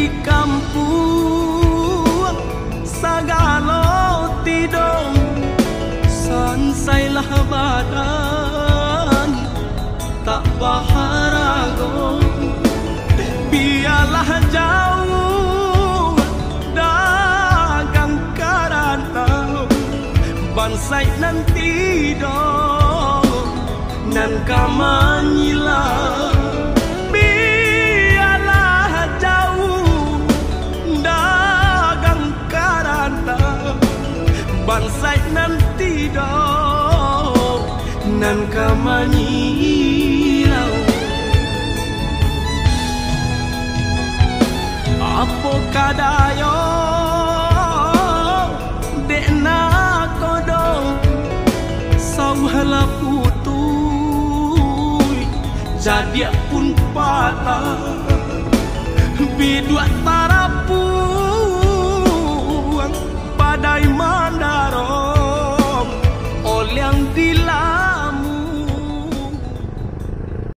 di kampung sagalo tidong sansailah badan tak baharago biarlah jauh dagang karantau bansai nanti dong nan kamanyila biarlah jauh dagang karantau bansai nanti dong nan kamanyila apo kadayo dekna kodong sauhala putui jadi pun patah bidua tarapuang padai mandarom ol yang di